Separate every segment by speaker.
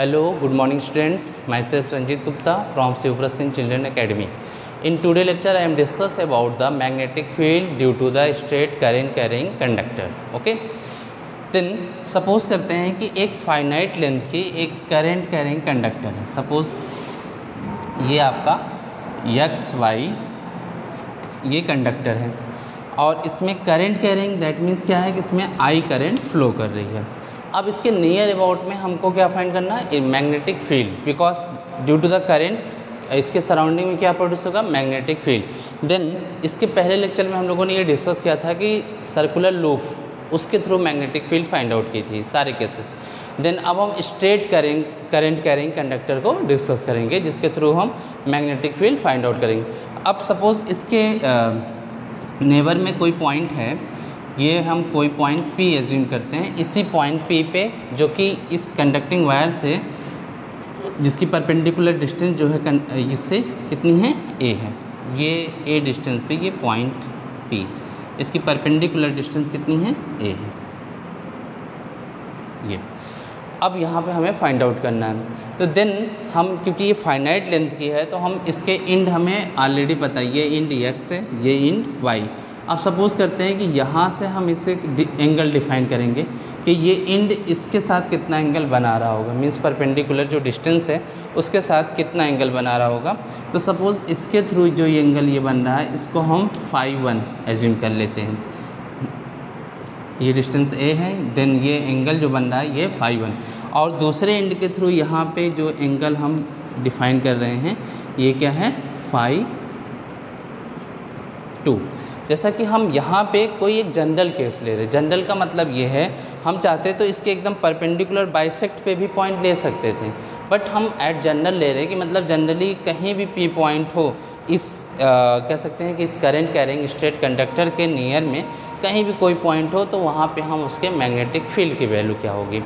Speaker 1: Hello, good morning students. Myself Ranjit Gupta from Sivaprasad Children Academy. In today's lecture, I am discuss about the magnetic field due to the straight current carrying conductor. Okay. Then suppose करते हैं कि एक finite length की एक current carrying conductor है. Suppose ये आपका x Y ये कंडक्टर है और इसमें करंट कैरिंग दैट मीन्स क्या है कि इसमें आई करंट फ्लो कर रही है. अब इसके नियर अबाउट में हमको क्या फाइंड करना है, magnetic field, because due to the current इसके सराउंडिंग में क्या प्रोड्यूस होगा, मैग्नेटिक फील्ड. देन इसके पहले लेक्चर में हम लोगों ने ये डिस्कस किया था कि सर्कुलर लूप उसके through magnetic field find out की थी सारे केसेस. देन अब हम स्ट्रेट करंट कैरिंग कंडक्टर को डिस्कस करेंगे जिसके थ्रू हम मैग्नेटिक फील्ड फाइंड आउट करेंगे. अब सपोज इसके नेबर में कोई पॉइंट है, ये हम कोई पॉइंट P एज्यूम करते हैं. इसी पॉइंट P पे जो कि इस कंडक्टिंग वायर से जिसकी परपेंडिकुलर डिस्टेंस जो है इससे कितनी है, A है. ये A डिस्टेंस पे ये पॉइंट P, इसकी परपेंडिकुलर डिस्टेंस कितनी है, A है. ये अब यहाँ पे हमें फाइंड आउट करना है. तो देन हम क्योंकि ये फाइनाइट लेंथ की है तो हम इसके इंड हमें ऑलरेडी पता है, ये इंड x है, ये इंड y. अब सपोज़ करते हैं कि यहाँ से हम इसे एंगल डिफाइन करेंगे कि ये इंड इसके साथ कितना एंगल बना रहा होगा, मींस परपेंडिकुलर जो डिस्टेंस है उसके साथ कितना एंगल बना रहा होगा. तो सपोज़ इसके थ्रू जो ये एंगल ये बन रहा है इसको हम φ1 एज्यूम कर लेते हैं. ये डिस्टेंस a है, देन ये एंगल जो बन रहा है ये φ1, और दूसरे एंड के थ्रू यहाँ पे जो एंगल हम डिफाइन कर रहे हैं ये क्या है, φ2. जैसा कि हम यहाँ पे कोई एक जनरल केस ले रहे हैं. जनरल का मतलब ये है हम चाहते तो इसके एकदम परपेंडिकुलर बाइसेक्ट पे भी पॉइंट ले सकते थे, बट हम एट जनरल ले रहे हैं कि मतलब जनरली कहीं भी P पॉइंट हो इस कह सकते हैं कि इस करंट कैरिंग स्ट्रेट कंडक्टर के नियर में कहीं भी कोई पॉइंट हो तो वहाँ पे हम उसके मैग्नेटिक फील्ड की वैल्यू क्या होगी.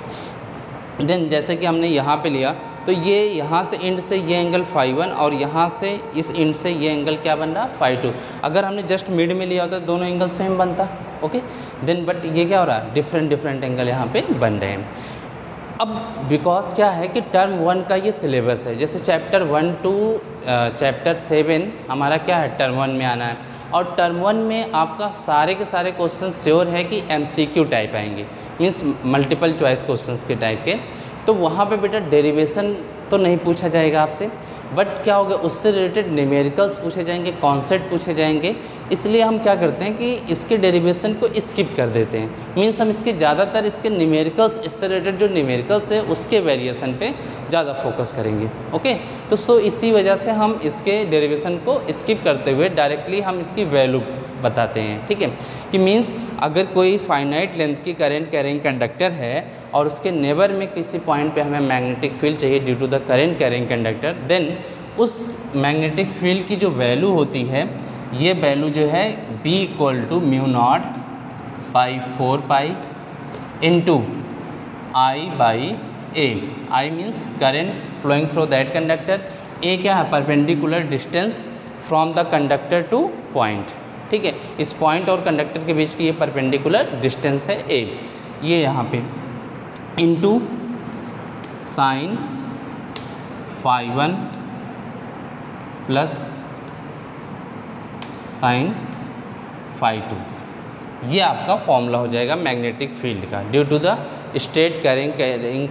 Speaker 1: देन जैसे कि हमने यहाँ पे लिया तो ये यहाँ से इंड से ये एंगल φ1 और यहाँ से इस इंड से ये एंगल क्या बन रहा, φ2. अगर हमने जस्ट मिड में लिया होता तो दोनों एंगल सेम बनता. ओके. देन बट ये क्या हो रहा है, डिफरेंट एंगल यहाँ पे बन रहे हैं. अब बिकॉज क्या है कि टर्म 1 का ये सिलेबस है, जैसे चैप्टर 1 टू चैप्टर 7 हमारा क्या है, टर्म 1 में आना है. और टर्म 1 में आपका सारे के सारे क्वेश्चन श्योर है कि MCQ टाइप आएंगे, मीन्स मल्टीपल चॉइस क्वेश्चंस के टाइप के. तो वहाँ पे बेटा डेरिवेशन तो नहीं पूछा जाएगा आपसे, बट क्या होगा उससे रिलेटेड न्यूमेरिकल्स पूछे जाएंगे, कॉन्सेप्ट पूछे जाएंगे. इसलिए हम क्या करते हैं कि इसके डेरिवेशन को स्किप कर देते हैं, मीन्स हम इसके ज़्यादातर इसके न्यूमेरिकल्स, इससे रिलेटेड जो न्यूमेरिकल्स है उसके वेरिएशन पे ज़्यादा फोकस करेंगे. ओके. तो सो इसी वजह से हम इसके डेरिवेशन को स्किप करते हुए डायरेक्टली हम इसकी वैल्यू बताते हैं. ठीक है, कि मीन्स अगर कोई फाइनाइट लेंथ की करंट कैरिंग कंडक्टर है और उसके नेबर में किसी पॉइंट पे हमें मैग्नेटिक फील्ड चाहिए due to the current carrying conductor, then उस मैग्नेटिक फील्ड की जो वैल्यू होती है ये वैल्यू जो है B = μ0/4π into I/A. I means current flowing through that conductor. A क्या है, perpendicular distance from the conductor to point. ठीक है, इस पॉइंट और कंडक्टर के बीच की ये परपेंडिकुलर डिस्टेंस है A, ये यहाँ पे इंटू साइन φ1 प्लस साइन φ2. ये आपका फॉर्मूला हो जाएगा मैग्नेटिक फील्ड का due to the straight carrying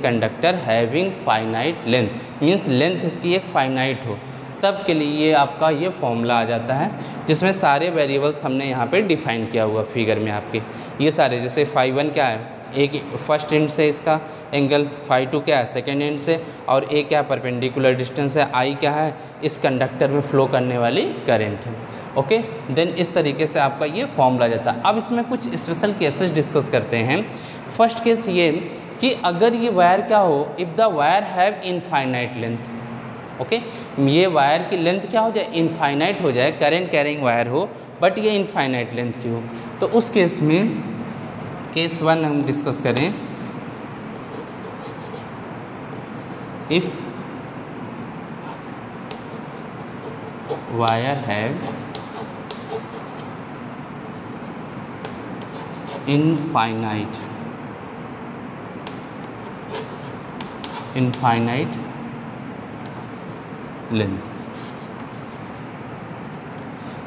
Speaker 1: conductor having finite length. Means length इसकी एक फाइनाइट हो तब के लिए ये आपका ये फॉर्मूला आ जाता है, जिसमें सारे वेरिएबल्स हमने यहाँ पे डिफाइन किया हुआ फिगर में आपके. ये सारे जैसे φ1 क्या है, एक फर्स्ट एंड से इसका एंगल, φ2 क्या है सेकेंड एंड से, और A क्या परपेंडिकुलर डिस्टेंस है, I क्या है इस कंडक्टर में फ्लो करने वाली करंट है. ओके. देन इस तरीके से आपका ये फॉर्मूला जाता है. अब इसमें कुछ स्पेशल केसेस डिस्कस करते हैं. फर्स्ट केस ये कि अगर ये वायर क्या हो, if the wire have infinite length. Okay. ये वायर की लेंथ क्या हो जाए, इनफाइनाइट हो जाए, करंट कैरिंग वायर हो बट ये इनफाइनाइट लेंथ की हो. तो उस केस में केस 1 हम डिस्कस करें. If wire have infinite infinite length.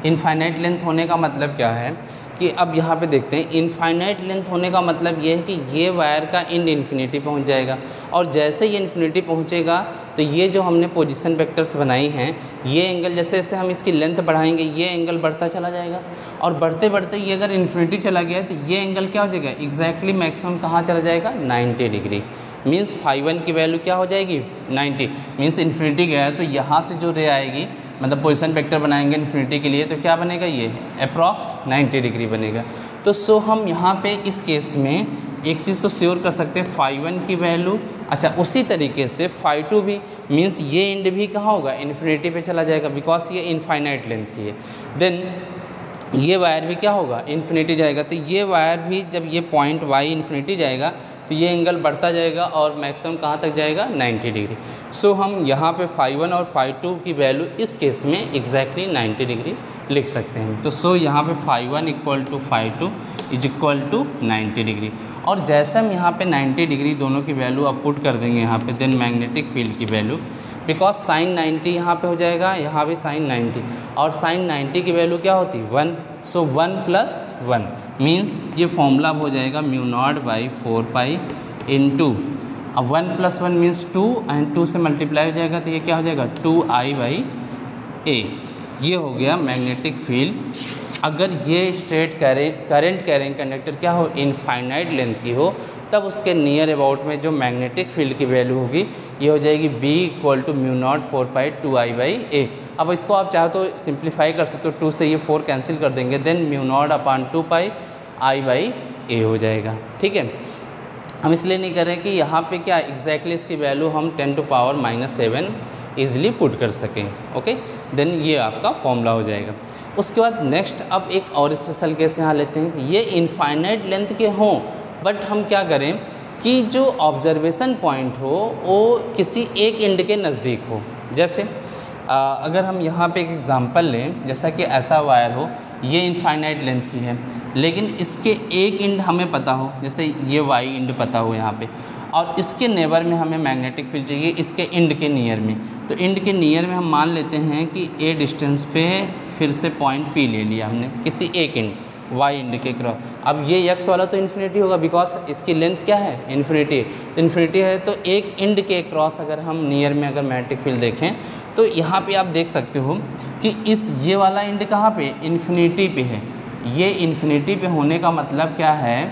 Speaker 1: Infinite length होने का मतलब क्या है कि अब यहाँ पे देखते हैं, इनफाइनाइट लेंथ होने का मतलब ये है कि ये वायर का एंड इन्फिनिटी पहुँच जाएगा, और जैसे ये इन्फिनिटी पहुँचेगा तो ये जो हमने पोजीशन वेक्टर्स बनाई हैं, ये एंगल जैसे जैसे हम इसकी लेंथ बढ़ाएंगे ये एंगल बढ़ता चला जाएगा, और बढ़ते बढ़ते ये अगर इन्फिनिटी चला गया तो ये एंगल क्या हो जाएगा, एग्जैक्टली मैक्सिमम कहाँ चला जाएगा, 90 डिग्री। मीन्स φ1 की वैल्यू क्या हो जाएगी, 90। मीन्स इन्फिनिटी गया तो यहाँ से जो रे आएगी, मतलब पोजीशन वेक्टर बनाएंगे इन्फिनिटी के लिए, तो क्या बनेगा, ये अप्रॉक्स 90 डिग्री बनेगा। तो सो हम यहाँ पे इस केस में एक चीज़ तो श्योर कर सकते हैं, φ1 की वैल्यू, अच्छा उसी तरीके से φ2 भी, मीन्स ये एंड भी कहाँ होगा, इन्फिनिटी पे चला जाएगा, बिकॉज ये इनफाइनाइट लेंथ की है। देन ये वायर भी क्या होगा, इन्फिनिटी जाएगा, तो ये वायर भी जब ये पॉइंट वाई इन्फिनिटी जाएगा तो ये एंगल बढ़ता जाएगा और मैक्सिमम कहाँ तक जाएगा, 90 डिग्री। सो हम यहाँ पे φ1 और φ2 की वैल्यू इस केस में एग्जैक्टली 90 डिग्री लिख सकते हैं। तो सो यहाँ पे φ1 equal to φ2 is equal to 90 degree, और जैसे हम यहाँ पे 90 डिग्री दोनों की वैल्यू अब पुट कर देंगे यहाँ पे, देन मैग्नेटिक फील्ड की वैल्यू, बिकॉज साइन 90 यहाँ पे हो जाएगा, यहाँ भी साइन 90, और साइन 90 की वैल्यू क्या होती है, 1। सो 1 + 1 मीन्स ये फॉर्मूला हो जाएगा μ0/4π इंटू, अब 1 + 1 मीन्स 2, एंड 2 से मल्टीप्लाई हो जाएगा तो ये क्या हो जाएगा, 2I/A। ये हो गया मैग्नेटिक फील्ड। अगर ये स्ट्रेट करंट कैरिंग कंडक्टर क्या हो, इनफाइनाइट लेंथ की हो, तब उसके नियर अबाउट में जो मैग्नेटिक फील्ड की वैल्यू होगी ये हो जाएगी B = μ0/4π 2I/A। अब इसको आप चाहो तो सिंप्लीफाई कर सकते हो, 2 से ये 4 कैंसिल कर देंगे, देन μ0/2π I/A हो जाएगा। ठीक है, हम इसलिए नहीं कर रहे कि यहाँ पे क्या एग्जैक्टली इसकी वैल्यू हम 10⁻⁻7 ईजिली पुट कर सकें। ओके, देन ये आपका फॉर्मूला हो जाएगा। उसके बाद नेक्स्ट अब एक और स्पेशल केस यहाँ लेते हैं कि ये इनफाइनाइट लेंथ के हों, बट हम क्या करें कि जो ऑब्जर्वेशन पॉइंट हो वो किसी एक एंड के नज़दीक हो। जैसे अगर हम यहाँ पे एक एग्ज़ाम्पल लें, जैसा कि ऐसा वायर हो, ये इनफाइनाइट लेंथ की है, लेकिन इसके एक एंड हमें पता हो, जैसे ये वाई एंड पता हो यहाँ पे, और इसके नेबर में हमें मैग्नेटिक फील्ड चाहिए इसके एंड के नियर में। तो एंड के नियर में हम मान लेते हैं कि ए डिस्टेंस पे फिर से पॉइंट पी ले लिया हमने किसी एक एंड, वाई एंड के क्रॉस। अब ये एक्स वाला तो इन्फिनिटी होगा, बिकॉज इसकी लेंथ क्या है, इन्फिनिटी। इन्फिनिटी है तो एक एंड के क्रॉस अगर हम नियर में अगर मैग्नेटिक फील्ड देखें तो यहाँ पे आप देख सकते हो कि इस ये वाला एंड कहाँ पे, इन्फिनिटी पे है। ये इन्फिनिटी पे होने का मतलब क्या है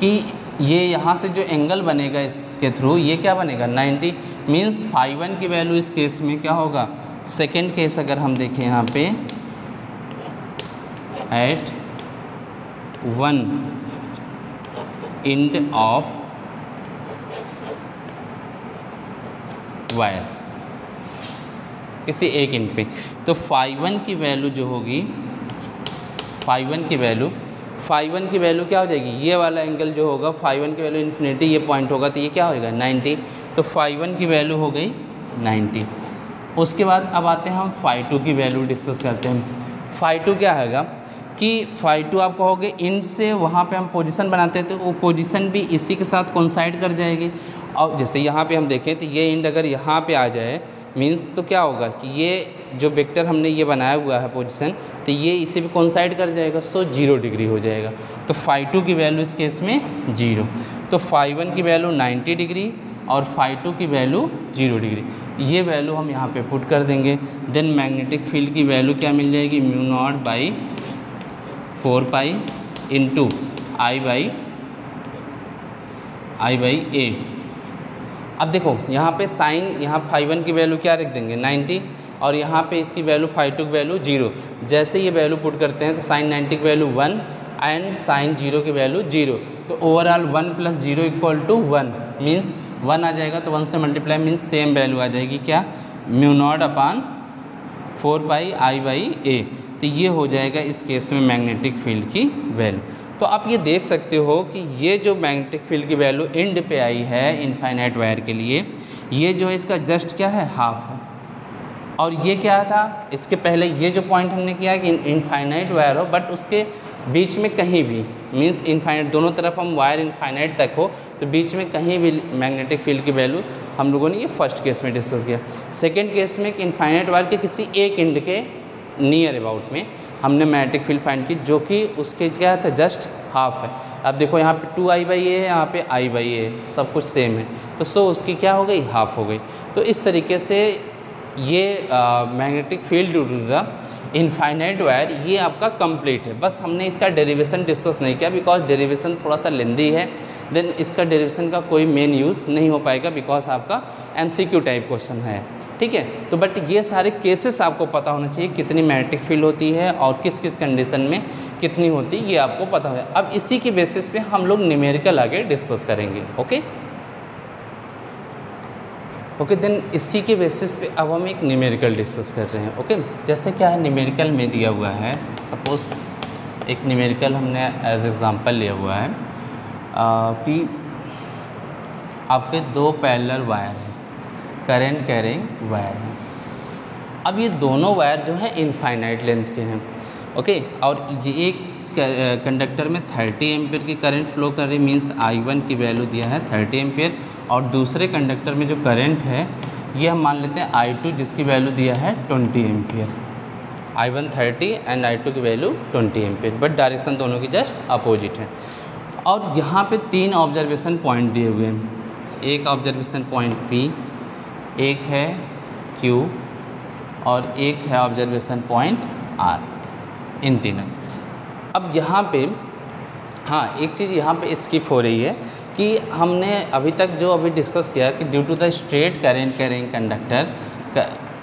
Speaker 1: कि ये यहाँ से जो एंगल बनेगा इसके थ्रू, ये क्या बनेगा, 90। मीन्स φ1 की वैल्यू इस केस में क्या होगा, सेकेंड केस अगर हम देखें यहाँ पे, एट 1 एंड ऑफ वायर, किसी एक एंड पे, तो φ1 की वैल्यू जो होगी, φ1 की वैल्यू क्या हो जाएगी, ये वाला एंगल जो होगा, φ1 की वैल्यू इन्फिनिटी, ये पॉइंट होगा तो ये क्या होएगा, 90। तो φ1 की वैल्यू हो गई 90। उसके बाद अब आते हैं हम φ2 की वैल्यू डिस्कस करते हैं। φ2 क्या होगा कि φ2 आप कहोगे एंड से वहाँ पे हम पोजीशन बनाते हैं तो वो पोजीशन भी इसी के साथ कोइंसाइड कर जाएगी। और जैसे यहाँ पे हम देखें तो ये एंड अगर यहाँ पे आ जाए मीन्स तो क्या होगा कि ये जो वेक्टर हमने ये बनाया हुआ है पोजीशन, तो ये इसी पे कोइंसाइड कर जाएगा, सो 0 डिग्री हो जाएगा। तो φ2 की वैल्यू इस केस में 0। तो φ1 की वैल्यू 90 डिग्री और φ2 की वैल्यू 0 डिग्री। ये वैल्यू हम यहाँ पे पुट कर देंगे। देन मैग्नेटिक फील्ड की वैल्यू क्या मिल जाएगी, μ0/4π इंटू I/A। अब देखो यहाँ पे साइन, यहाँ φ1 की वैल्यू क्या रख देंगे 90, और यहाँ पे इसकी वैल्यू φ2 की वैल्यू 0। जैसे ये वैल्यू पुट करते हैं तो साइन 90 की वैल्यू 1 एंड साइन 0 की वैल्यू 0। तो ओवरऑल 1 + 0 = 1 मीन्स 1 आ जाएगा, तो 1 से मल्टीप्लाई मीन्स सेम वैल्यू आ जाएगी, क्या, μ0/4π I/A। तो ये हो जाएगा इस केस में मैग्नेटिक फील्ड की वैल्यू। तो आप ये देख सकते हो कि ये जो मैग्नेटिक फील्ड की वैल्यू एंड पे आई है इनफाइनाइट वायर के लिए, ये जो है इसका जस्ट क्या है, हाफ है। और ये क्या था, इसके पहले ये जो पॉइंट हमने किया कि इनफाइनाइट वायर हो बट उसके बीच में कहीं भी मींस इनफाइनाइट, दोनों तरफ हम वायर इनफाइनाइट तक हो तो बीच में कहीं भी मैग्नेटिक फील्ड की वैल्यू हम लोगों ने ये फर्स्ट केस में डिस्कस किया। सेकेंड केस में एक इनफाइनाइट वायर के किसी एक एंड के नियर अबाउट में हमने मैग्नेटिक फील्ड फाइंड की जो कि उसके क्या था जस्ट हाफ है। अब देखो यहाँ पे 2I/A है, यहाँ पे I/A है, सब कुछ सेम है, तो सो उसकी क्या हो गई, हाफ हो गई। तो इस तरीके से ये magnetic field due to the infinite wire ये आपका कंप्लीट है। बस हमने इसका डेरिवेशन डिस्कस नहीं किया बिकॉज डेरिवेशन थोड़ा सा लेंदी है, देन इसका डेरिवेशन का कोई मेन यूज़ नहीं हो पाएगा बिकॉज आपका MCQ टाइप क्वेश्चन है, ठीक है। तो बट ये सारे केसेस आपको पता होना चाहिए, कितनी मैग्नेटिक फील्ड होती है और किस किस कंडीशन में कितनी होती है, ये आपको पता है। अब इसी के बेसिस पे हम लोग न्यूमेरिकल आगे डिस्कस करेंगे। ओके देन इसी के बेसिस पे अब हम एक न्यूमेरिकल डिस्कस कर रहे हैं। ओके जैसे क्या है न्यूमेरिकल में दिया हुआ है, सपोज एक न्यूमेरिकल हमने एज एग्जांपल लिया हुआ है कि आपके दो पैरेलल वायर हैं, करंट कैरिंग वायर हैं। अब ये दोनों वायर जो हैं इनफाइनाइट लेंथ के हैं, ओके, और ये एक कंडक्टर में 30 एम्पियर की करंट फ्लो कर रही, मींस I1 की वैल्यू दिया है 30 एम्पियर, और दूसरे कंडक्टर में जो करंट है ये हम मान लेते हैं I2 जिसकी वैल्यू दिया है 20 एम्पियर। I1 30 एंड I2 की वैल्यू 20 एम्पियर, बट डायरेक्शन दोनों की जस्ट अपोजिट है। और यहाँ पे 3 ऑब्जर्वेशन पॉइंट दिए हुए हैं, एक ऑब्जर्वेशन पॉइंट P, एक है Q और एक है ऑब्जर्वेशन पॉइंट R, इन तीनों। अब यहाँ पे हाँ एक चीज़ यहाँ पे स्किप हो रही है कि हमने अभी तक जो अभी डिस्कस किया कि due to the straight current carrying conductor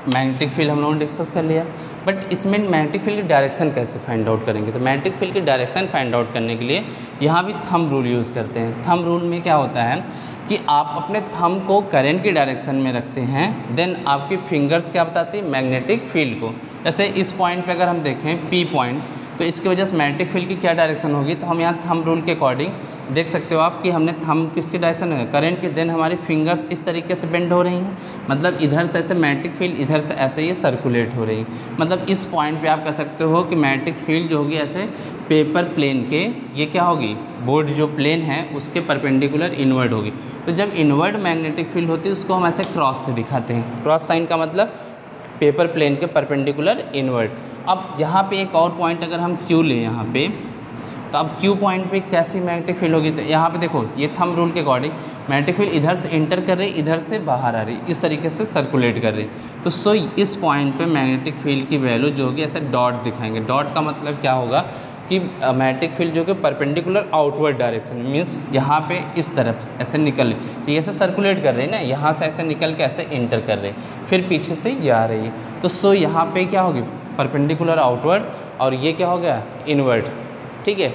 Speaker 1: magnetic field हम लोगों ने डिस्कस कर लिया, बट इसमें मैग्नेटिक फील्ड की डायरेक्शन कैसे फाइंड आउट करेंगे। तो मैग्नेटिक फील्ड की डायरेक्शन फाइंड आउट करने के लिए यहाँ भी थंब रूल यूज़ करते हैं। थंब रूल में क्या होता है कि आप अपने थंब को करंट की डायरेक्शन में रखते हैं, देन आपकी फिंगर्स क्या बताती है, मैग्नेटिक फील्ड को। जैसे इस पॉइंट पे अगर हम देखें P पॉइंट, तो इसकी वजह से मैग्नेटिक फील्ड की क्या डायरेक्शन होगी, तो हम यहाँ थंब रूल के अकॉर्डिंग देख सकते हो आप कि हमने थंब किसकी डायरेक्शन है, करंट की, देन हमारी फिंगर्स इस तरीके से बेंड हो रही हैं, मतलब इधर से ऐसे मैग्नेटिक फील्ड इधर से ऐसे ये सर्कुलेट हो रही है। मतलब इस पॉइंट पे आप कह सकते हो कि मैग्नेटिक फील्ड जो होगी ऐसे पेपर प्लेन के, ये क्या होगी, बोर्ड जो प्लेन है उसके परपेंडिकुलर इनवर्ड होगी। तो जब इनवर्ड मैग्नेटिक फील्ड होती है उसको हम ऐसे क्रॉस से दिखाते हैं, क्रॉस साइन का मतलब पेपर प्लेन के परपेंडिकुलर इनवर्ड। अब यहाँ पे एक और पॉइंट अगर हम Q लें यहाँ पे, तो अब Q पॉइंट पे कैसी मैग्नेटिक फील्ड होगी, तो यहाँ पे देखो ये थंब रूल के अकॉर्डिंग मैग्नेटिक फील्ड इधर से इंटर कर रही, इधर से बाहर आ रही, इस तरीके से सर्कुलेट कर रही। तो सो इस पॉइंट पे मैग्नेटिक फील्ड की वैल्यू जो होगी ऐसे डॉट दिखाएंगे। डॉट का मतलब क्या होगा कि मैग्नेटिक फील्ड जो कि परपेंडिकुलर आउटवर्ड डायरेक्शन में, मीन्स यहाँ पे इस तरफ ऐसे निकल रही, तो ये ऐसे सर्कुलेट कर रही है ना, यहाँ से ऐसे निकल के ऐसे इंटर कर रही, फिर पीछे से ये आ रही है। तो सो यहाँ पे क्या होगी, परपेंडिकुलर आउटवर्ड, और ये क्या हो गया, इनवर्ड, ठीक है।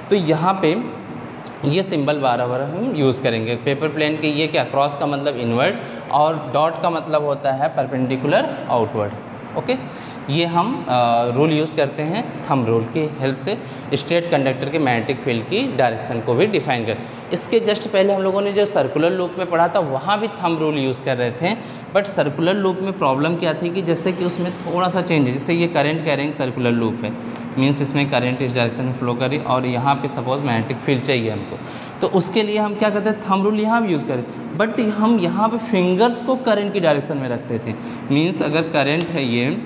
Speaker 1: तो यहाँ पे ये सिंबल बार बार हम यूज़ करेंगे। पेपर प्लेन के ये क्या, क्रॉस का मतलब इनवर्ड और डॉट का मतलब होता है परपेंडिकुलर आउटवर्ड। ओके, ये हम रूल यूज़ करते हैं थंब रूल की हेल्प से स्ट्रेट कंडक्टर के मैग्नेटिक फील्ड की डायरेक्शन को भी डिफाइन कर। इसके जस्ट पहले हम लोगों ने जो सर्कुलर लूप में पढ़ा था वहाँ भी थंब रूल यूज़ कर रहे थे, बट सर्कुलर लूप में प्रॉब्लम क्या थी कि जैसे कि उसमें थोड़ा सा चेंज है। जैसे ये करंट कैरिंग सर्कुलर लूप है, मीन्स इसमें करंट इस डायरेक्शन में फ्लो करी और यहाँ पे सपोज मैग्नेटिक फील्ड चाहिए हमको, तो उसके लिए हम क्या करते हैं, थंब रूल यहाँ भी यूज़ करें, बट हम यहाँ पे फिंगर्स को करंट की डायरेक्शन में रखते थे। मीन्स अगर करंट है ये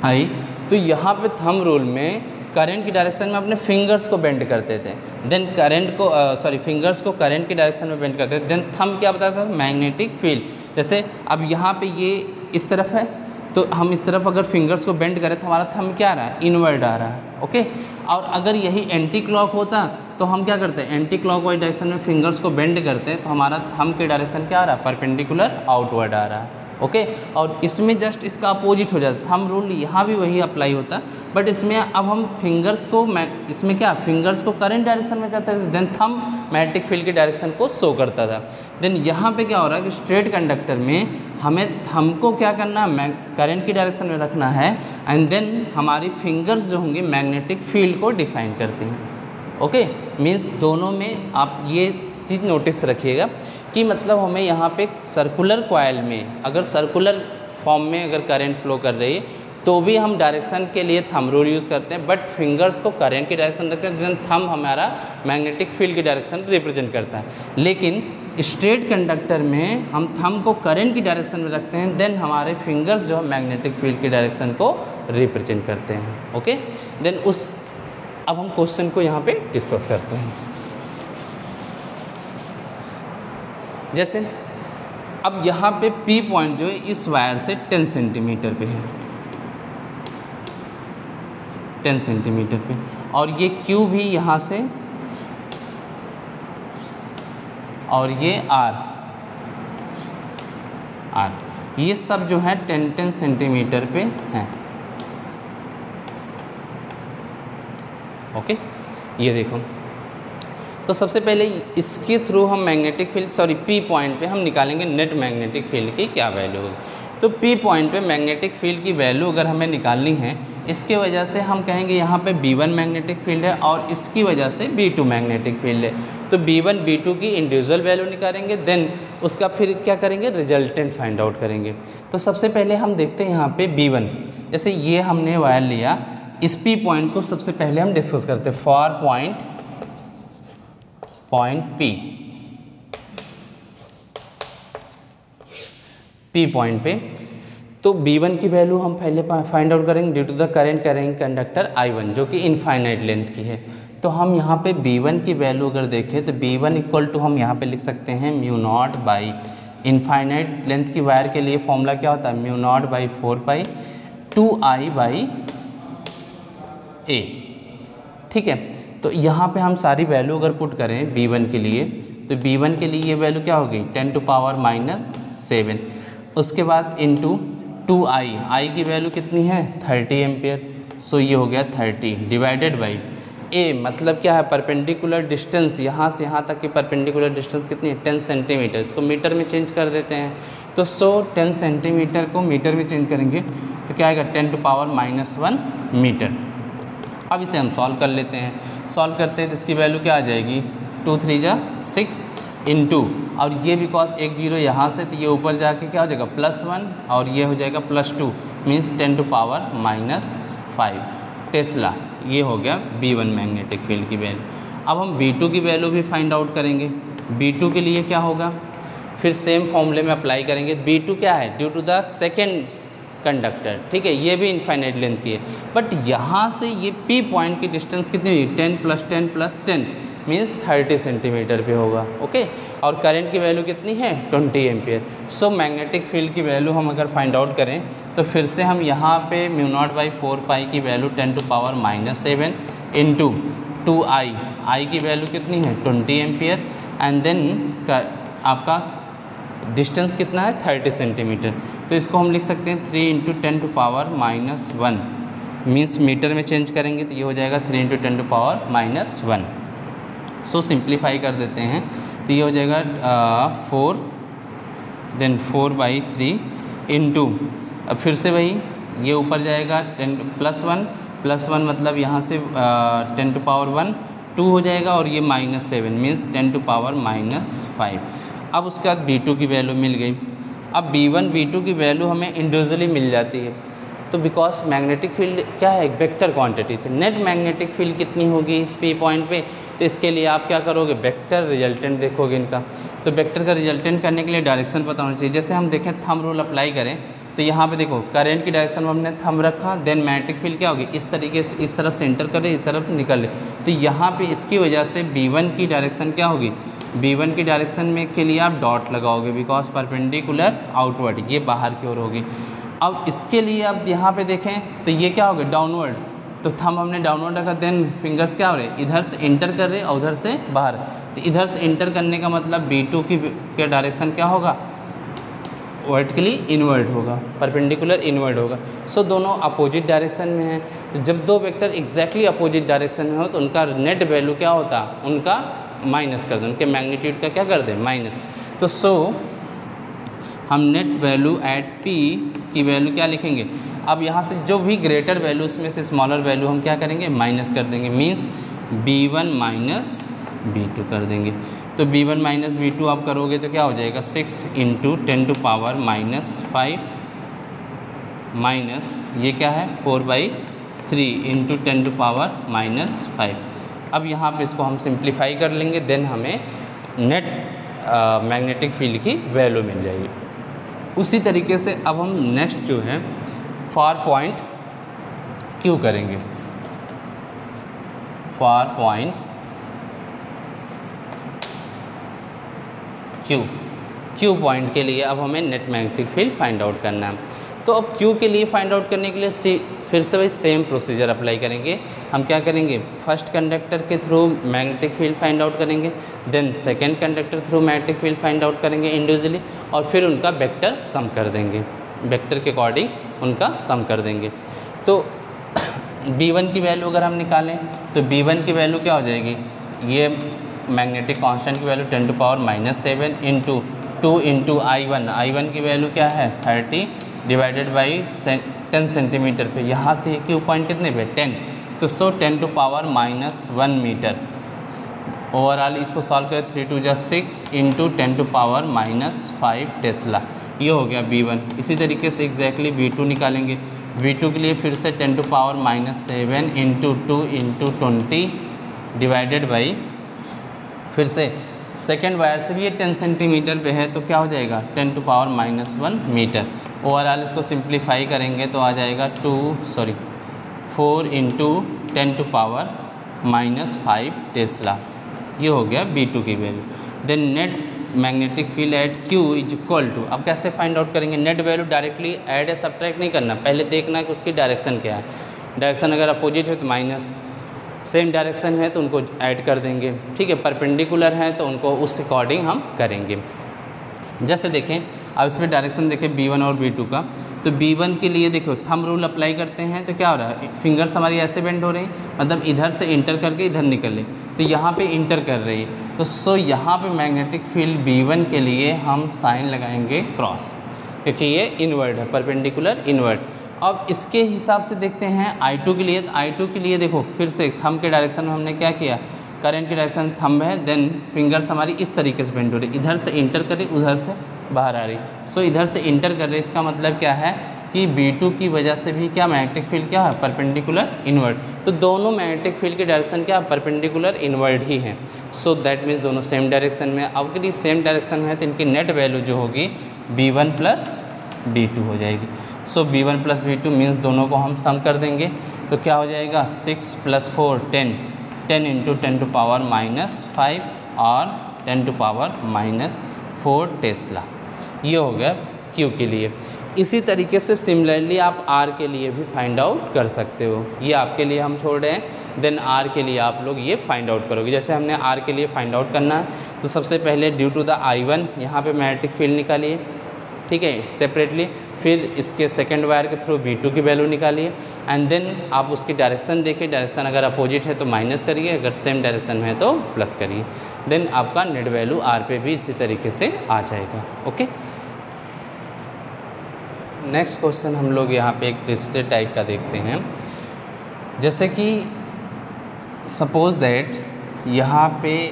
Speaker 1: आई, तो यहाँ पे थंब रूल में करंट की डायरेक्शन में अपने फिंगर्स को बेंड करते थे, देन करंट को फिंगर्स को करंट की डायरेक्शन में बेंड करते थे, देन थंब क्या बताता था, मैग्नेटिक फील्ड। जैसे अब यहाँ पे ये इस तरफ है, तो हम इस तरफ अगर फिंगर्स को बेंड करें तो हमारा थंब क्या आ रहा है, इनवर्ड आ रहा है। ओके, और अगर यही एंटी क्लॉक होता तो हम क्या करते हैं, एंटी क्लॉक वाइज डायरेक्शन में फिंगर्स को बेंड करते हैं, तो हमारा थंब की डायरेक्शन क्या आ रहा है, परपेंडिकुलर आउटवर्ड आ रहा है। ओके, और इसमें जस्ट इसका अपोजिट हो जाता है, थंब रूल यहाँ भी वही अप्लाई होता है, बट इसमें अब हम फिंगर्स को इसमें क्या, फिंगर्स को करंट डायरेक्शन में करते थे, देन थंब मैग्नेटिक फील्ड की डायरेक्शन को शो करता था। देन यहाँ पे क्या हो रहा है कि स्ट्रेट कंडक्टर में हमें थंब को क्या करना है, करंट की डायरेक्शन में रखना है, एंड देन हमारी फिंगर्स जो होंगे मैग्नेटिक फील्ड को डिफाइन करती हैं। ओके, मीन्स दोनों में आप ये चीज़ नोटिस रखिएगा कि मतलब हमें यहाँ पे सर्कुलर कॉइल में अगर सर्कुलर फॉर्म में अगर करंट फ्लो कर रही है तो भी हम डायरेक्शन के लिए थंब रूल यूज़ करते हैं, बट फिंगर्स को करंट की डायरेक्शन रखते हैं, देन थंब हमारा मैग्नेटिक फील्ड की डायरेक्शन रिप्रेजेंट करता है। लेकिन स्ट्रेट कंडक्टर में हम थंब को करंट की डायरेक्शन में रखते हैं, देन हमारे फिंगर्स जो है मैग्नेटिक फील्ड की डायरेक्शन को रिप्रेजेंट करते हैं। ओके, देन अब हम क्वेश्चन को यहाँ पे डिस्कस करते हैं। जैसे अब यहाँ पे P पॉइंट जो है इस वायर से 10 सेंटीमीटर पे है, 10 सेंटीमीटर पे, और ये Q भी यहाँ से, और ये R ये सब जो है 10-10 सेंटीमीटर पे हैं। ओके, ये देखो, तो सबसे पहले इसके थ्रू हम मैग्नेटिक फील्ड P पॉइंट पे हम निकालेंगे नेट मैग्नेटिक फील्ड की क्या वैल्यू होगी। तो P पॉइंट पे मैग्नेटिक फील्ड की वैल्यू अगर हमें निकालनी है, इसके वजह से हम कहेंगे यहाँ पे B1 मैग्नेटिक फील्ड है और इसकी वजह से B2 मैग्नेटिक फील्ड है। तो B1 B2 की इंडिविजुअल वैल्यू निकालेंगे, देन उसका फिर क्या करेंगे, रिजल्टेंट फाइंड आउट करेंगे। तो सबसे पहले हम देखते हैं यहाँ पे B1, जैसे ये हमने वायर लिया, इस P पॉइंट को सबसे पहले हम डिस्कस करते हैं। फॉर पॉइंट P पॉइंट पे, तो B1 की वैल्यू हम पहले फाइंड आउट करेंगे due to the current carrying conductor I1 जो कि इनफाइनाइट लेंथ की है। तो हम यहाँ पे B1 की वैल्यू अगर देखें तो B1 इक्वल टू हम यहाँ पे लिख सकते हैं mu naught by, infinite length की वायर के लिए फॉर्मूला क्या होता है, mu naught by 4 2I by A। ठीक है, तो यहाँ पे हम सारी वैल्यू अगर पुट करें B1 के लिए, तो B1 के लिए ये वैल्यू क्या होगी, 10 to power -7। उसके बाद इंटू 2I की वैल्यू कितनी है, 30 एम्पियर। सो ये हो गया 30 डिवाइडेड बाई A, मतलब क्या है, परपेंडिकुलर डिस्टेंस, यहाँ से यहाँ तक की परपेंडिकुलर डिस्टेंस कितनी है, 10 सेंटीमीटर। इसको मीटर में चेंज कर देते हैं, तो 10 सेंटीमीटर को मीटर में चेंज करेंगे तो क्या आएगा, 10 to power -1 मीटर। अब इसे हम सॉल्व कर लेते हैं। सॉल्व करते हैं तो इसकी वैल्यू क्या आ जाएगी, 2 3 जा 6 इंटू, और ये बिकॉज एक जीरो यहाँ से, तो ये ऊपर जाके क्या हो जाएगा +1 और ये हो जाएगा +2, मीन्स 10 to power -5 टेस्ला। ये हो गया B1 मैग्नेटिक फील्ड की वैल्यू। अब हम B2 की वैल्यू भी फाइंड आउट करेंगे। B2 के लिए क्या होगा, फिर सेम फॉर्मूले में अप्लाई करेंगे। B2 क्या है, due to the second conductor, ठीक है, ये भी इनफाइनाइट लेंथ की है, बट यहाँ से ये P पॉइंट की डिस्टेंस कितनी हुई, 10 + 10 + 10 मीन्स 30 सेंटीमीटर पे होगा। ओके, और करंट की वैल्यू कितनी है, 20 एम्पियर। सो मैग्नेटिक फील्ड की वैल्यू हम अगर फाइंड आउट करें तो फिर से हम यहाँ पे म्यू नॉट बाई 4 की value 10 to power -7 into 2I की वैल्यू कितनी है, 20 एम्पियर, एंड देन आपका डिस्टेंस कितना है, 30 सेंटीमीटर। तो इसको हम लिख सकते हैं 3 × 10 to power -1, मीन्स मीटर में चेंज करेंगे तो ये हो जाएगा 3 × 10 to power -1। सो सिंप्लीफाई कर देते हैं तो ये हो जाएगा 4, देन 4/3 इंटू, अब फिर से वही ये ऊपर जाएगा 10 +1 मतलब यहाँ से 10 to power 1 2 हो जाएगा, और ये -7 मीन्स 10 to power -5। अब उसके बाद B2 की वैल्यू मिल गई। अब B1 B2 की वैल्यू हमें इंडिविजुअली मिल जाती है, तो बिकॉज मैग्नेटिक फील्ड क्या है, एक वेक्टर क्वांटिटी, तो नेट मैग्नेटिक फील्ड कितनी होगी इस P पॉइंट पे, तो इसके लिए आप क्या करोगे, वेक्टर रिजल्टेंट देखोगे इनका। तो वेक्टर का रिजल्टेंट करने के लिए डायरेक्शन पता होना चाहिए। जैसे हम देखें थंब रूल अप्लाई करें तो यहाँ पे देखो करंट की डायरेक्शन में हमने थंब रखा, देन मैग्नेटिक फील्ड क्या होगी, इस तरीके से इस तरफ से एंटर करे, इस तरफ निकले, तो यहाँ पे इसकी वजह से B1 की डायरेक्शन क्या होगी, B1 की डायरेक्शन में के लिए आप डॉट लगाओगे, बिकॉज परपेंडिकुलर आउटवर्ड, ये बाहर की ओर होगी। अब इसके लिए अब यहाँ पे देखें तो ये क्या होगा, डाउनवर्ड, तो थंब हमने डाउनवर्ड रखा, देन फिंगर्स क्या हो रहे, इधर से इंटर कर रहे और उधर से बाहर, तो इधर से इंटर करने का मतलब B2 की डायरेक्शन क्या होगा, वर्टिकली इनवर्ड होगा, परपेंडिकुलर इनवर्ड होगा। सो दोनों अपोजिट डायरेक्शन में हैं, तो जब दो वेक्टर एग्जैक्टली अपोजिट डायरेक्शन में हो तो उनका नेट वैल्यू क्या होता, उनका माइनस कर दें, उनके मैग्नीट्यूड का क्या कर दें, माइनस। तो सो हम नेट वैल्यू एट P की वैल्यू क्या लिखेंगे, अब यहाँ से जो भी ग्रेटर वैल्यू उसमें से स्मॉलर वैल्यू हम क्या करेंगे, माइनस कर देंगे, मीन्स B1 माइनस B2 कर देंगे। तो B1 माइनस B2 आप करोगे तो क्या हो जाएगा, 6 × 10 to power -5 माइनस ये क्या है 4/3 इंटू 10⁻⁻5। अब यहाँ पे इसको हम सिंप्लीफाई कर लेंगे, देन हमें नेट मैग्नेटिक फील्ड की वैल्यू मिल जाएगी। उसी तरीके से अब हम नेक्स्ट जो है फॉर पॉइंट क्यू करेंगे। फॉर पॉइंट क्यू पॉइंट के लिए अब हमें net magnetic field find out करना है। तो अब क्यू के लिए फाइंड आउट करने के लिए फिर से वही सेम प्रोसीजर अप्लाई करेंगे। हम क्या करेंगे, फर्स्ट कंडक्टर के through magnetic field find out करेंगे, then second conductor through magnetic field find out करेंगे इंडिविजुअली, और फिर उनका वेक्टर सम कर देंगे, वेक्टर के अकॉर्डिंग उनका सम कर देंगे। तो B1 की वैल्यू अगर हम निकालें तो B1 की वैल्यू क्या हो जाएगी, ये मैग्नेटिक कांस्टेंट की वैल्यू 10⁻⁻7 इंटू 2 इंटू I1 की वैल्यू क्या है 30 डिवाइडेड बाई 10 सेंटीमीटर पे, यहाँ से क्यू पॉइंट कितने पे 10, तो 10⁻⁻1 मीटर। ओवरऑल इसको सॉल्व करें 3 2 जा 6 इंटू 10⁻⁻5 टेस्ला, ये हो गया B1। इसी तरीके से एग्जैक्टली B2 निकालेंगे। V2 के लिए फिर से 10⁻⁻7 इंटू 2 इंटू 20 डिवाइडेड बाई, फिर से सेकेंड वायर से भी ये 10 सेंटीमीटर पे है, तो क्या हो जाएगा 10⁻⁻1 मीटर। ओवरऑल इसको सिंप्लीफाई करेंगे तो आ जाएगा 4 इंटू 10⁻⁻5 टेस्ला, ये हो गया B2 की वैल्यू। Then net magnetic field at Q is equal to, अब कैसे फाइंड आउट करेंगे, नेट वैल्यू डायरेक्टली ऐड या सब्ट्रैक्ट नहीं करना, पहले देखना है कि उसकी डायरेक्शन क्या है। डायरेक्शन अगर अपोजिट है तो माइनस, सेम डायरेक्शन है तो उनको ऐड कर देंगे, ठीक है। परपेंडिकुलर हैं तो उनको उस अकॉर्डिंग हम करेंगे। जैसे देखें अब इसमें डायरेक्शन देखें B1 और B2 का, तो B1 के लिए देखो थंब रूल अप्लाई करते हैं तो क्या हो रहा है, फिंगर्स हमारी ऐसे बेंड हो रही हैं, मतलब इधर से इंटर करके इधर निकल रही, तो यहाँ पे इंटर कर रही है, तो यहाँ पे मैग्नेटिक फील्ड B1 के लिए हम साइन लगाएंगे क्रॉस, क्योंकि ये इनवर्ड है, परपेंडिकुलर इनवर्ड। अब इसके हिसाब से देखते हैं I2 के लिए, तो I2 के लिए देखो फिर से थंब के डायरेक्शन में हमने क्या किया, करंट की डायरेक्शन थंब है, देन फिंगर्स हमारी इस तरीके से बेंड हो रही, इधर से इंटर कर रही उधर से बाहर आ रही, सो इधर से इंटर कर रही, इसका मतलब क्या है कि B2 की वजह से भी क्या मैग्नेटिक फील्ड क्या है परपेंडिकुलर इनवर्ड, तो दोनों मैग्नेटिक फील्ड की डायरेक्शन क्या परपेंडिकुलर इनवर्ड ही हैं। सो दैट मीन्स दोनों सेम डायरेक्शन में, अब यदि सेम डायरेक्शन में है तो इनकी नेट वैल्यू जो होगी B1 प्लस B2 हो जाएगी। सो B1 प्लस B2 मीन्स दोनों को हम सम कर देंगे, तो क्या हो जाएगा 6 + 4 10 इंटू 10⁻⁻5 और 10⁻⁴ टेस्ला, ये हो गया Q के लिए। इसी तरीके से सिमिलरली आप R के लिए भी फाइंड आउट कर सकते हो, ये आपके लिए हम छोड़ रहे हैं, देन R के लिए आप लोग ये फाइंड आउट करोगे। जैसे हमने R के लिए फाइंड आउट करना है तो सबसे पहले ड्यू टू द I1 यहाँ पे मैग्नेटिक फील्ड निकालिए, ठीक है, सेपरेटली, फिर इसके सेकंड वायर के थ्रू B2 की वैल्यू निकालिए, एंड देन आप उसकी डायरेक्शन देखिए, डायरेक्शन अगर अपोजिट है तो माइनस करिए, अगर सेम डायरेक्शन में है तो प्लस करिए, देन आपका नेट वैल्यू R पे भी इसी तरीके से आ जाएगा। ओके, नेक्स्ट क्वेश्चन हम लोग यहाँ पे एक दूसरे टाइप का देखते हैं। जैसे कि सपोज दैट यहाँ पे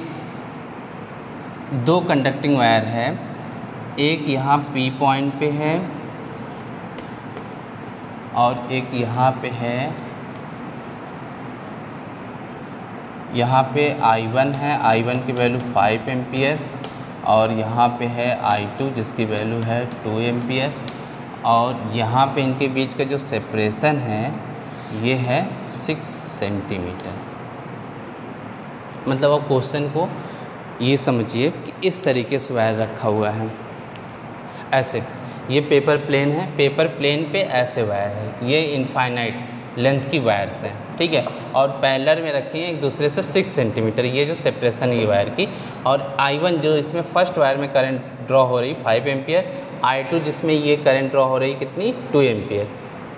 Speaker 1: दो कंडक्टिंग वायर है, एक यहाँ P पॉइंट पे है और एक यहाँ पे है, यहाँ पे I1 है, I1 की वैल्यू 5 एम्पियर, और यहाँ पे है I2 जिसकी वैल्यू है 2 एम्पियर, और यहाँ पे इनके बीच का जो सेपरेशन है ये है 6 सेंटीमीटर। मतलब आप क्वेश्चन को ये समझिए कि इस तरीके से वायर रखा हुआ है, ऐसे ये पेपर प्लेन है, पेपर प्लेन पे ऐसे वायर है, ये इनफाइनाइट लेंथ की वायर्स हैं, ठीक है, और पैरेलल में रखी हैं एक दूसरे से 6 सेंटीमीटर, ये जो सेपरेशन है ये वायर की। और I1 जो इसमें फर्स्ट वायर में करंट ड्रॉ हो रही 5 एम्पियर, I2 जिसमें ये करंट ड्रॉ हो रही कितनी 2 एम्पियर।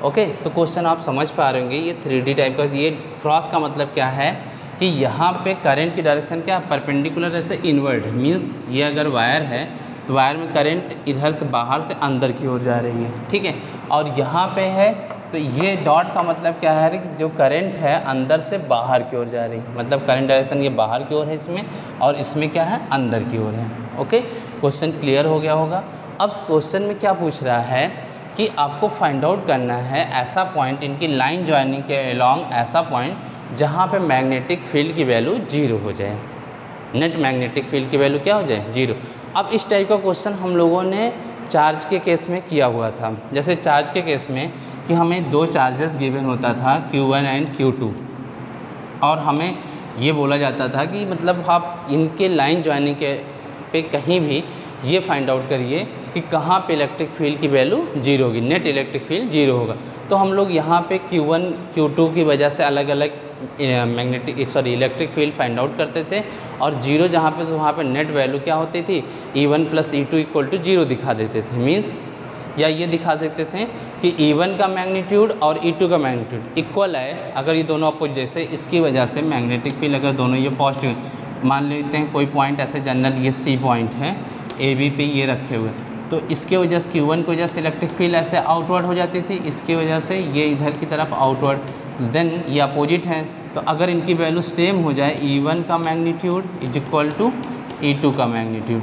Speaker 1: ओके, तो क्वेश्चन आप समझ पा रहे होंगे, ये 3D टाइप का। ये क्रॉस का मतलब क्या है कि यहाँ पे करंट की डायरेक्शन क्या परपेंडिकुलर ऐसे इनवर्ड, मीन्स ये अगर वायर है तो वायर में करंट इधर से बाहर से अंदर की ओर जा रही है, ठीक है, और यहाँ पे है तो ये डॉट का मतलब क्या है कि जो करंट है अंदर से बाहर की ओर जा रही है, मतलब करंट डायरेक्शन ये बाहर की ओर है इसमें, और इसमें क्या है अंदर की ओर है। ओके, क्वेश्चन क्लियर हो गया होगा। अब क्वेश्चन में क्या पूछ रहा है कि आपको फाइंड आउट करना है ऐसा पॉइंट इनकी लाइन ज्वाइनिंग के अलॉन्ग, ऐसा पॉइंट जहाँ पे मैग्नेटिक फील्ड की वैल्यू 0 हो जाए, नेट मैग्नेटिक फील्ड की वैल्यू क्या हो जाए 0। अब इस टाइप का क्वेश्चन हम लोगों ने चार्ज के केस में किया हुआ था। जैसे चार्ज के केस में कि हमें 2 चार्जेस गिवन होता था Q1 एंड Q2, और हमें ये बोला जाता था कि मतलब आप इनके लाइन ज्वाइनिंग के पे कहीं भी ये फाइंड आउट करिए कि कहाँ पे इलेक्ट्रिक फील्ड की वैल्यू 0 होगी, नेट इलेक्ट्रिक फील्ड 0 होगा। तो हम लोग यहाँ पे Q1 Q2 की वजह से अलग अलग इलेक्ट्रिक फील्ड फाइंड आउट करते थे, और 0 जहाँ पे तो वहाँ पे नेट वैल्यू क्या होती थी E1 + E2 = 0 दिखा देते थे। मीन्स या ये दिखा सकते थे कि E1 का मैग्नीट्यूड और E2 का मैग्नीट्यूड इक्वल है। अगर ये दोनों अपोजिट, जैसे इसकी वजह से मैग्नेटिक फील्ड अगर दोनों ये पॉजिटिव, मान लेते हैं कोई पॉइंट ऐसे जनरल ये C पॉइंट है, AB पे ये रखे हुए, तो इसके वजह से Q1 की वजह से इलेक्ट्रिक फील्ड ऐसे आउटवर्ड हो जाती थी, इसकी वजह से ये इधर की तरफ आउटवर्ड, देन ये अपोजिट हैं। तो अगर इनकी वैल्यू सेम हो जाए, E1 का मैग्नीट्यूड = E2 का मैग्नीट्यूड,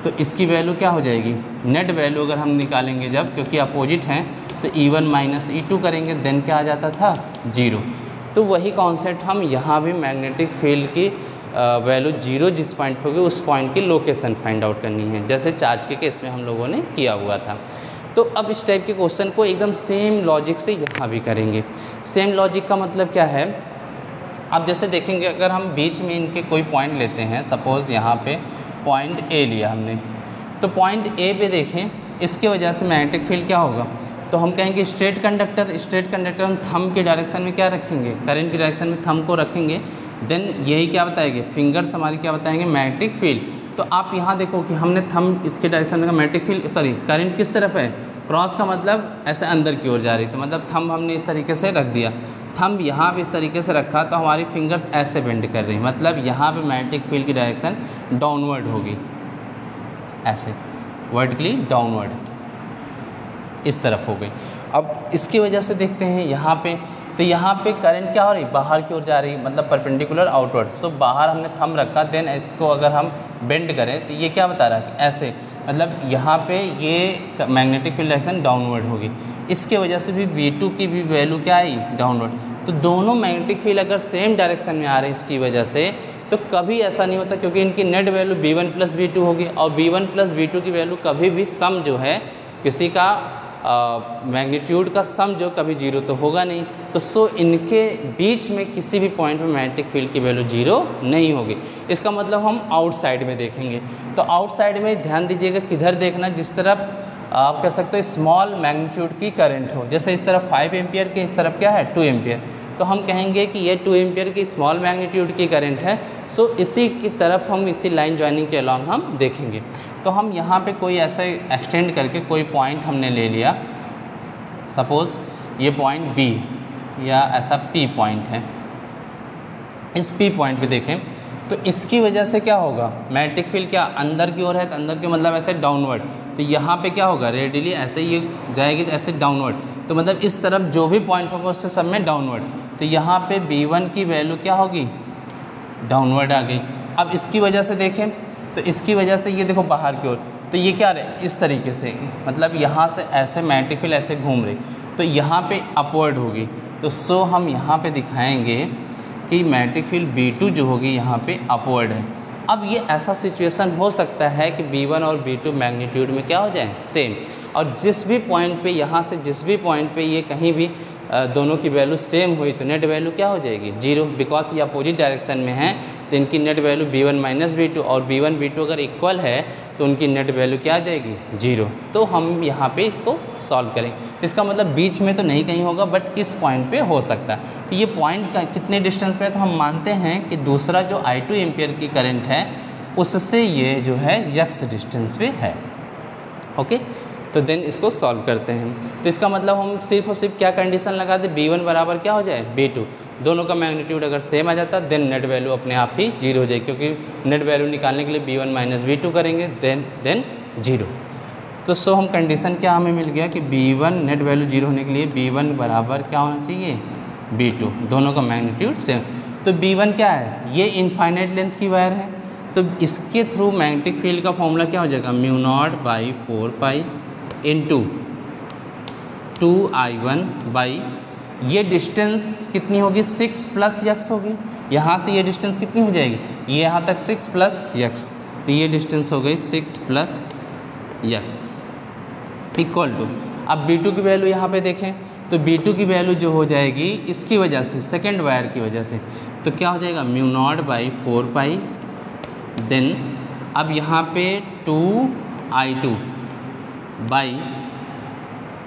Speaker 1: तो इसकी वैल्यू क्या हो जाएगी, नेट वैल्यू अगर हम निकालेंगे जब, क्योंकि अपोजिट हैं, तो E1 - E2 करेंगे, देन क्या आ जाता था 0। तो वही कॉन्सेप्ट हम यहाँ भी मैग्नेटिक फील्ड की वैल्यू 0 जिस पॉइंट होगी उस पॉइंट की लोकेशन फाइंड आउट करनी है, जैसे चार्ज के केस में हम लोगों ने किया हुआ था। तो अब इस टाइप के क्वेश्चन को एकदम सेम लॉजिक से यहाँ भी करेंगे। सेम लॉजिक का मतलब क्या है, अब जैसे देखेंगे अगर हम बीच में इनके कोई पॉइंट लेते हैं, सपोज़ यहाँ पे पॉइंट A लिया हमने, तो पॉइंट A पे देखें, इसके वजह से मैग्नेटिक फील्ड क्या होगा, तो हम कहेंगे स्ट्रेट कंडक्टर हम थंब के डायरेक्शन में क्या रखेंगे, करंट की डायरेक्शन में थंब को रखेंगे, देन यही क्या बताएंगे, फिंगर्स हमारी क्या बताएंगे, मैग्नेटिक फील्ड। तो आप यहाँ देखो कि हमने थंब इसके डायरेक्शन में मैग्नेटिक फील्ड करंट किस तरफ है, क्रॉस का मतलब ऐसे अंदर की ओर जा रही, तो मतलब थंब हमने इस तरीके से रख दिया, थंब यहाँ पे इस तरीके से रखा, तो हमारी फिंगर्स ऐसे बेंड कर रही, मतलब यहाँ पे मैग्नेटिक फील्ड की डायरेक्शन डाउनवर्ड होगी, ऐसे वर्टिकली डाउनवर्ड इस तरफ हो गई। अब इसकी वजह से देखते हैं यहाँ पे, तो यहाँ पे करंट क्या हो रही, बाहर की ओर जा रही, मतलब परपेंडिकुलर आउटवर्ड। सो बाहर हमने थंब रखा, देन इसको अगर हम बेंड करें तो ये क्या बता रहा है कि ऐसे, मतलब यहाँ पे ये मैग्नेटिक फील्ड डायरेक्शन डाउनवर्ड होगी। इसके वजह से भी V2 की भी वैल्यू क्या आई, डाउनवर्ड। तो दोनों मैग्नेटिक फील्ड अगर सेम डायरेक्शन में आ रहे हैं इसकी वजह से, तो कभी ऐसा नहीं होता, क्योंकि इनकी नेट वैल्यू V1 + V2 होगी, और V1 + V2 की वैल्यू कभी भी सम जो है किसी का मैग्नीट्यूड का सम जो कभी 0 तो होगा नहीं। तो सो इनके बीच में किसी भी पॉइंट में मैग्नेटिक फील्ड की वैल्यू 0 नहीं होगी। इसका मतलब हम आउटसाइड में देखेंगे, तो आउटसाइड में ध्यान दीजिएगा किधर देखना, जिस तरफ आप कह सकते हो स्मॉल मैग्नीट्यूड की करंट हो, जैसे इस तरफ 5 एम्पियर के, इस तरफ क्या है 2 एम्पियर, तो हम कहेंगे कि ये 2 एम्पियर की स्मॉल मैग्नीट्यूड की करंट है। सो इसी की तरफ हम इसी लाइन ज्वाइनिंग के अलॉन्ग हम देखेंगे। तो हम यहाँ पे कोई ऐसा एक्सटेंड करके कोई पॉइंट हमने ले लिया, सपोज़ ये पॉइंट B या ऐसा P पॉइंट है, इस P पॉइंट पे देखें, तो इसकी वजह से क्या होगा, मैग्नेटिक फील्ड क्या अंदर की ओर है, तो अंदर की मतलब ऐसे डाउनवर्ड, तो यहाँ पे क्या होगा, रेडियली ऐसे ये जाएगी तो ऐसे डाउनवर्ड, तो मतलब इस तरफ जो भी पॉइंट होगा उस पर सब में डाउनवर्ड, तो यहाँ पे B1 की वैल्यू क्या होगी, डाउनवर्ड आ गई। अब इसकी वजह से देखें, तो इसकी वजह से ये देखो बाहर की ओर, तो ये क्या रहे इस तरीके से, मतलब यहाँ से ऐसे मैग्नेटिक फील्ड ऐसे घूम रही, तो यहाँ पे अपवर्ड होगी। तो सो हम यहाँ पे दिखाएंगे कि मैग्नेटिक फील्ड B2 जो होगी यहाँ पे अपवर्ड है। अब ये ऐसा सिचुएशन हो सकता है कि B1 और B2 मैग्नीट्यूड में क्या हो जाए, सेम, और जिस भी पॉइंट पे यहाँ से जिस भी पॉइंट पे ये कहीं भी दोनों की वैल्यू सेम हुई तो नेट वैल्यू क्या हो जाएगी, 0, बिकॉज ये अपोजिट डायरेक्शन में है, तो इनकी नेट वैल्यू B1 - B2, और B1 B2 अगर इक्वल है तो उनकी नेट वैल्यू क्या आ जाएगी, 0। तो हम यहाँ पे इसको सॉल्व करें, इसका मतलब बीच में तो नहीं कहीं होगा, बट इस पॉइंट पे हो सकता है। तो ये पॉइंट का कितने डिस्टेंस पे है, तो हम मानते हैं कि दूसरा जो I2 एम्पियर की करंट है उससे ये जो है यक्स डिस्टेंस पे है। ओके, तो देन इसको सॉल्व करते हैं। तो इसका मतलब हम सिर्फ और सिर्फ क्या कंडीशन लगा दें, B1 बराबर क्या हो जाए, B2, दोनों का मैग्नीट्यूड अगर सेम आ जाता देन नेट वैल्यू अपने आप ही 0 हो जाए, क्योंकि नेट वैल्यू निकालने के लिए B1 - B2 करेंगे, देन 0। तो सो हम कंडीशन क्या हमें मिल गया कि B1 नेट वैल्यू 0 होने के लिए B1 बराबर क्या होना चाहिए, B2, दोनों का मैग्नीट्यूड सेम। तो B1 क्या है, ये इनफाइनाइट लेंथ की वायर है, तो इसके थ्रू मैग्नेटिक फील्ड का फॉर्मूला क्या हो जाएगा, μ0/4π × 2i1 बाई ये डिस्टेंस कितनी होगी 6 प्लस यक्स होगी, यहाँ से ये डिस्टेंस कितनी हो जाएगी, ये यहाँ तक 6 प्लस यक्स, तो ये डिस्टेंस हो गई 6 प्लस यक्स इक्वल टू, अब B2 की वैल्यू यहाँ पे देखें तो B2 की वैल्यू जो हो जाएगी इसकी वजह से, सेकेंड वायर की वजह से, तो क्या हो जाएगा mu naught by 4 pi, then अब यहाँ पे 2i2 बाई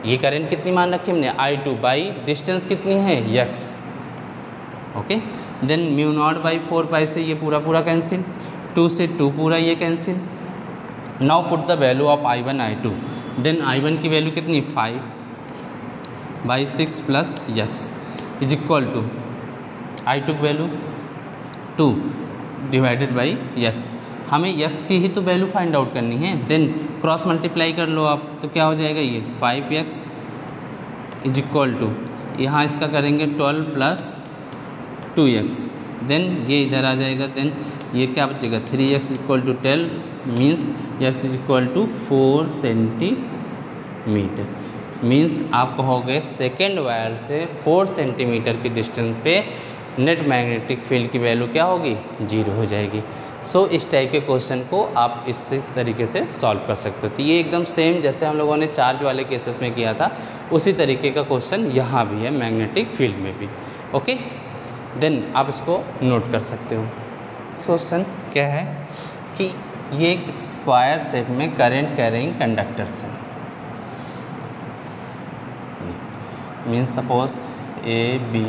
Speaker 1: ये करंट कितनी मान रखी हमने i2 बाई डिस्टेंस कितनी है x, okay, then mu naught by 4 पाई से ये पूरा पूरा कैंसिल, 2 से 2 पूरा ये cancel, now put the value of i1 i2, then i1 की वैल्यू कितनी 5 by 6 plus x is equal to i2 की वैल्यू 2 डिवाइडेड बाई यक्स, हमें यक्स की ही तो वैल्यू फाइंड आउट करनी है, देन क्रॉस मल्टीप्लाई कर लो आप, तो क्या हो जाएगा ये 5x इज इक्वल टू, यहाँ इसका करेंगे 12 प्लस 2x, देन ये इधर आ जाएगा, देन ये क्या बचेगा 3x equal to 12 means x is equal to 4 centimetre, means आप कहोगे सेकेंड वायर से 4 सेंटीमीटर की डिस्टेंस पे नेट मैग्नेटिक फील्ड की वैल्यू क्या होगी 0 हो जाएगी। सो इस टाइप के क्वेश्चन को आप इस तरीके से सॉल्व कर सकते हो। तो ये एकदम सेम जैसे हम लोगों ने चार्ज वाले केसेस में किया था उसी तरीके का क्वेश्चन यहाँ भी है मैग्नेटिक फील्ड में भी। ओके, देन आप इसको नोट कर सकते हो। क्वेश्चन क्या है कि ये एक स्क्वायर शेप में करंट कैरिंग कंडक्टर्स हैं, means suppose A B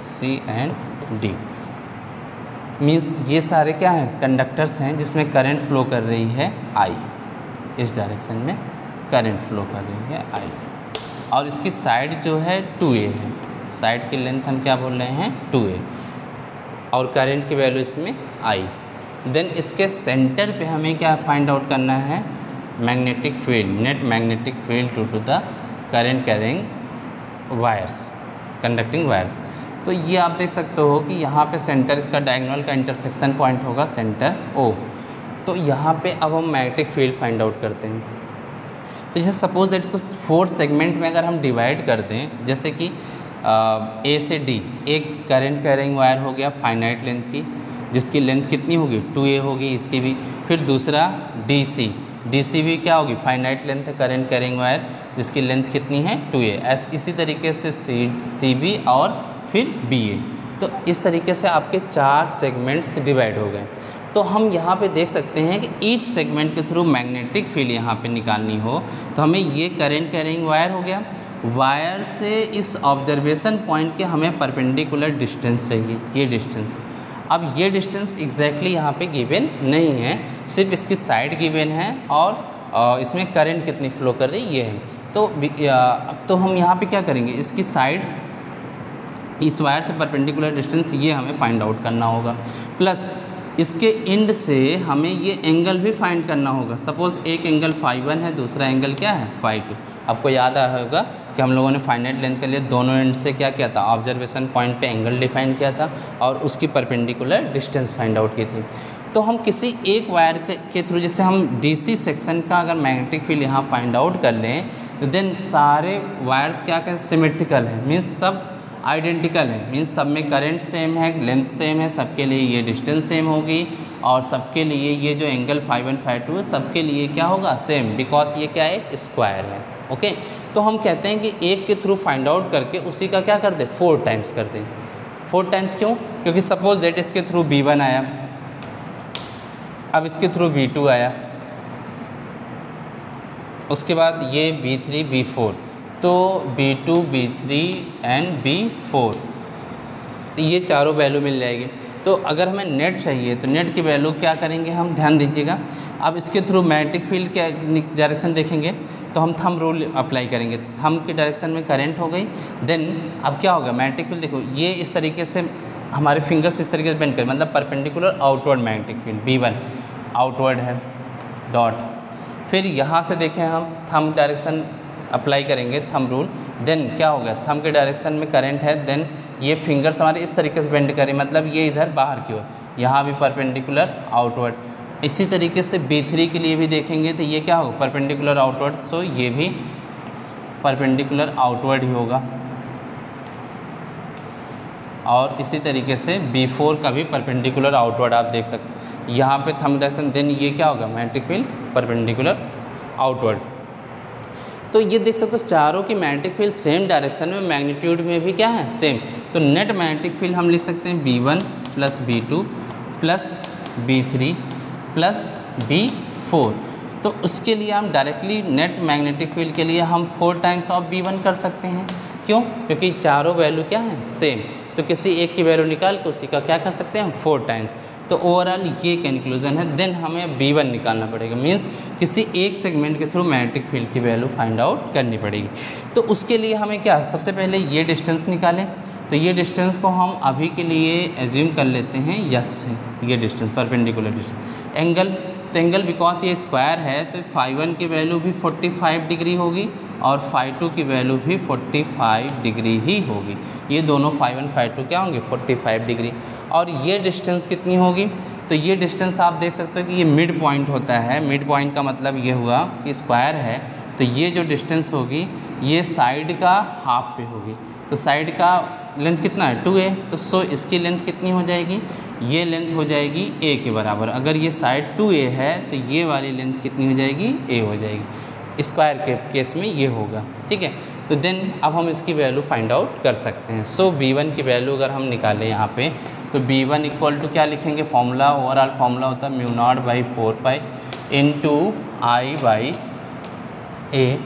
Speaker 1: C and D, means ये सारे क्या हैं कंडक्टर्स हैं जिसमें करंट फ्लो कर रही है I, इस डायरेक्शन में करंट फ्लो कर रही है I, और इसकी साइड जो है 2A है, साइड की लेंथ हम क्या बोल रहे हैं 2A, और करंट की वैल्यू इसमें I। देन इसके सेंटर पे हमें क्या फाइंड आउट करना है magnetic field, net magnetic field to the current carrying wires, conducting wires. तो ये आप देख सकते हो कि यहाँ पे सेंटर इसका डायगोनल का इंटरसेक्शन पॉइंट होगा सेंटर O। तो यहाँ पे अब हम मैग्नेटिक फील्ड फाइंड आउट करते हैं। तो जैसे सपोज दैट कुछ 4 सेगमेंट में अगर हम डिवाइड करते हैं, जैसे कि A से D एक करंट कैरिंग वायर हो गया फाइनाइट लेंथ की, जिसकी लेंथ कितनी होगी 2A होगी इसकी भी, फिर दूसरा DC भी क्या होगी फाइनाइट लेंथ है करंट कैरिंग वायर जिसकी लेंथ कितनी है 2A, इसी तरीके से CB और फिर BA। तो इस तरीके से आपके 4 सेगमेंट्स डिवाइड हो गए। तो हम यहाँ पे देख सकते हैं कि ईच सेगमेंट के थ्रू मैग्नेटिक फील्ड यहाँ पे निकालनी हो तो हमें ये करंट कैरिंग वायर हो गया, वायर से इस ऑब्जर्वेशन पॉइंट के हमें परपेंडिकुलर डिस्टेंस चाहिए, ये डिस्टेंस। अब ये डिस्टेंस एग्जैक्टली यहाँ पे गिवन नहीं है, सिर्फ इसकी साइड गिवन है और इसमें करंट कितनी फ्लो कर रही ये है। तो हम यहाँ पे क्या करेंगे, इसकी साइड इस वायर से परपेंडिकुलर डिस्टेंस ये हमें फाइंड आउट करना होगा, प्लस इसके एंड से हमें ये एंगल भी फाइंड करना होगा। सपोज़ एक एंगल ϕ1 है, दूसरा एंगल क्या है ϕ2। आपको याद आया होगा कि हम लोगों ने फाइनाइट लेंथ के लिए दोनों एंड से क्या किया था, ऑब्जर्वेशन पॉइंट पे एंगल डिफाइन किया था और उसकी परपेंडिकुलर डिस्टेंस फाइंड आउट की थी। तो हम किसी एक वायर के थ्रू, जैसे हम DC सेक्शन का अगर मैग्नेटिक फील्ड यहाँ फाइंड आउट कर लें तो देन सारे वायर्स क्या क्या सिमेट्रिकल है, मीन्स सब आइडेंटिकल है, मीन्स सब में करंट सेम है, लेंथ सेम है, सबके लिए ये डिस्टेंस सेम होगी और सबके लिए ये जो एंगल ϕ1 ϕ2 है सबके लिए क्या होगा सेम, बिकॉज ये क्या है स्क्वायर है। ओके, तो हम कहते हैं कि एक के थ्रू फाइंड आउट करके उसी का क्या कर दें 4 टाइम्स कर दें। 4 टाइम्स क्यों, क्योंकि सपोज दैट इसके थ्रू B1 आया, अब इसके थ्रू B2 आया, उसके बाद ये B3 B4, तो B2 B3 एंड B4 ये चारों वैल्यू मिल जाएगी। तो अगर हमें नेट चाहिए तो नेट की वैल्यू क्या करेंगे हम, ध्यान दीजिएगा। अब इसके थ्रू मैग्नेटिक फील्ड क्या डायरेक्शन देखेंगे तो हम थंब रूल अप्लाई करेंगे, तो थंब की डायरेक्शन में करंट हो गई। देन अब क्या होगा मैग्नेटिक फील्ड, देखो ये इस तरीके से हमारे फिंगर्स इस तरीके से बेंड करें, मतलब perpendicular outward magnetic field B1 outward है डॉट, फिर यहाँ से देखें हम थंब डायरेक्शन अप्लाई करेंगे थंब रूल, देन क्या होगा थंब के डायरेक्शन में करंट है, देन ये फिंगर्स हमारे इस तरीके से बेंड करें, मतलब ये इधर बाहर की ओर, यहाँ भी परपेंडिकुलर आउटवर्ड। इसी तरीके से B3 के लिए भी देखेंगे तो ये क्या होगा परपेंडिकुलर आउटवर्ड, सो ये भी परपेंडिकुलर आउटवर्ड ही होगा, और इसी तरीके से B4 का भी परपेंडिकुलर आउटवर्ड आप देख सकते हैं। यहाँ पे थंब डायरेक्शन, देन ये क्या होगा, मैग्नेटिक फील्ड परपेंडिकुलर आउटवर्ड। तो ये देख सकते हो चारों की मैग्नेटिक फील्ड सेम डायरेक्शन में, मैग्नीट्यूड में भी क्या है, सेम। तो नेट मैग्नेटिक फील्ड हम लिख सकते हैं B1 plus B2 plus B3 plus B4। तो उसके लिए हम डायरेक्टली नेट मैग्नेटिक फील्ड के लिए हम 4 टाइम्स ऑफ B1 कर सकते हैं। क्यों? क्योंकि चारों वैल्यू क्या है, सेम। तो किसी एक की वैल्यू निकाल के उसी का क्या कर सकते हैं हम, 4 टाइम्स। तो ओवरऑल ये कंक्लूजन है। देन हमें B1 निकालना पड़ेगा, मींस किसी एक सेगमेंट के थ्रू मैग्नेटिक फील्ड की वैल्यू फाइंड आउट करनी पड़ेगी। तो उसके लिए हमें क्या, सबसे पहले ये डिस्टेंस निकालें। तो ये डिस्टेंस को हम अभी के लिए एज्यूम कर लेते हैं x है, ये डिस्टेंस परपेंडिकुलर डिस्टेंस। एंगल, तो एंगल बिकॉज ये स्क्वायर है तो φ1 की वैल्यू भी 45 डिग्री होगी और φ2 की वैल्यू भी 45 डिग्री ही होगी। ये दोनों φ1 φ2 क्या होंगे, 45 डिग्री। और ये डिस्टेंस कितनी होगी, तो ये डिस्टेंस आप देख सकते हो कि ये मिड पॉइंट होता है। मिड पॉइंट का मतलब ये हुआ कि स्क्वायर है, तो ये जो डिस्टेंस होगी ये साइड का हाफ पे होगी। तो साइड का लेंथ कितना है, 2a। तो सो इसकी लेंथ कितनी हो जाएगी, ये लेंथ हो जाएगी a के बराबर। अगर ये साइड 2a है तो ये वाली लेंथ कितनी हो जाएगी, a हो जाएगी। स्क्वायर के केस में ये होगा, ठीक है। तो देन अब हम इसकी वैल्यू फाइंड आउट कर सकते हैं। सो B1 की वैल्यू अगर हम निकालें यहाँ पे, तो B1 इक्वल टू क्या लिखेंगे, फॉर्मूला, ओवरऑल फॉर्मूला होता है μ0/4π into I/a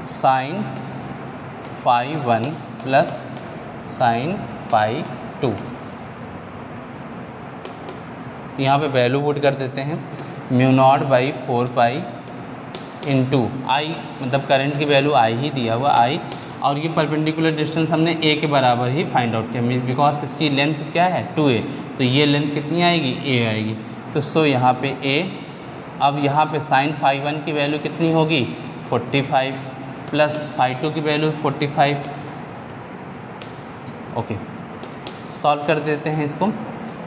Speaker 1: sign φ1 plus sign φ2। यहाँ पे वैल्यू पुट कर देते हैं, μ0/4π इंटू आई, मतलब करंट की वैल्यू I ही दिया हुआ I, और ये परपेंडिकुलर डिस्टेंस हमने a के बराबर ही फाइंड आउट किया, मीन बिकॉज इसकी लेंथ क्या है, 2a। तो ये लेंथ कितनी आएगी, a आएगी। तो सो यहाँ पे a। अब यहाँ पे साइन φ1 की वैल्यू कितनी होगी, 45 प्लस φ2 की वैल्यू 45। ओके, सॉल्व कर देते हैं इसको।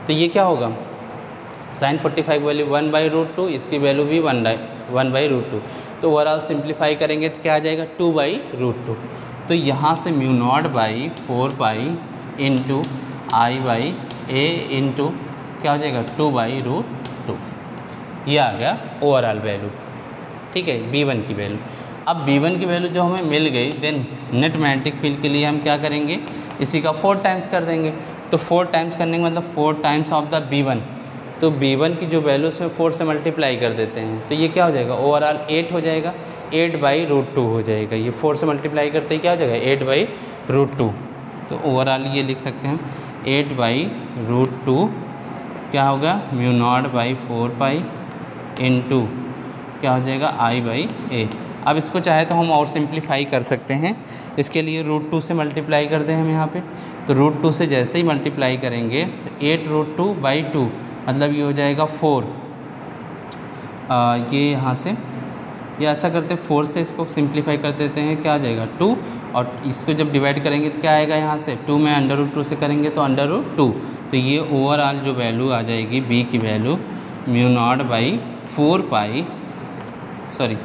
Speaker 1: तो ये क्या होगा, साइन 45 की वैल्यू 1/√2, इसकी वैल्यू भी 1/√2। तो ओवरऑल सिंप्लीफाई करेंगे तो क्या आ जाएगा, 2/√2। तो यहाँ से μ0/4π इंटू I/a इंटू क्या हो जाएगा, 2/√2। ये आ गया ओवरऑल वैल्यू, ठीक है, B1 की वैल्यू। अब B1 की वैल्यू जो हमें मिल गई, देन नेट मैग्नेटिक फील्ड के लिए हम क्या करेंगे, इसी का 4 टाइम्स कर देंगे। तो 4 टाइम्स करने का मतलब 4 टाइम्स ऑफ द B1। तो B1 की जो वैल्यू उसमें 4 से मल्टीप्लाई कर देते हैं, तो ये क्या हो जाएगा, ओवरऑल 8 हो जाएगा, 8/√2 हो जाएगा। ये 4 से मल्टीप्लाई करते ही क्या हो जाएगा, 8/√2। तो ओवरऑल ये लिख सकते हैं 8/√2 क्या होगा, μ0/4π इंटू क्या हो जाएगा, I/a। अब इसको चाहे तो हम और सिंप्लीफाई कर सकते हैं। इसके लिए √2 से मल्टीप्लाई कर दें हम यहाँ पे। तो √2 से जैसे ही मल्टीप्लाई करेंगे तो 8√2/2 मतलब ये हो जाएगा 4। ये यहाँ से ये ऐसा करते 4 से इसको सिंप्लीफाई कर देते हैं, क्या आ जाएगा 2। और इसको जब डिवाइड करेंगे तो क्या आएगा, यहाँ से 2 में √2 से करेंगे तो √2। तो ये ओवरऑल जो वैल्यू आ जाएगी b की वैल्यू μ0/4π, सॉरी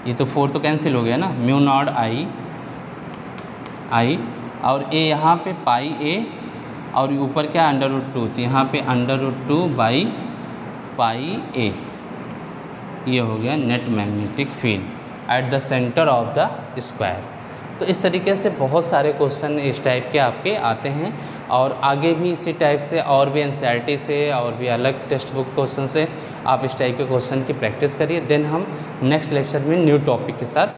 Speaker 1: ये तो 4 तो कैंसिल हो गया ना, μ0I और a यहाँ पे πa और ऊपर क्या √2, तो यहाँ पे √2/πa। ये हो गया net magnetic field at the centre of the square. तो इस तरीके से बहुत सारे क्वेश्चन इस टाइप के आपके आते हैं, और आगे भी इसी टाइप से और भी NCERT से और भी अलग टेक्स्ट बुक क्वेश्चन से आप इस टाइप के क्वेश्चन की प्रैक्टिस करिए। देन हम नेक्स्ट लेक्चर में न्यू टॉपिक के साथ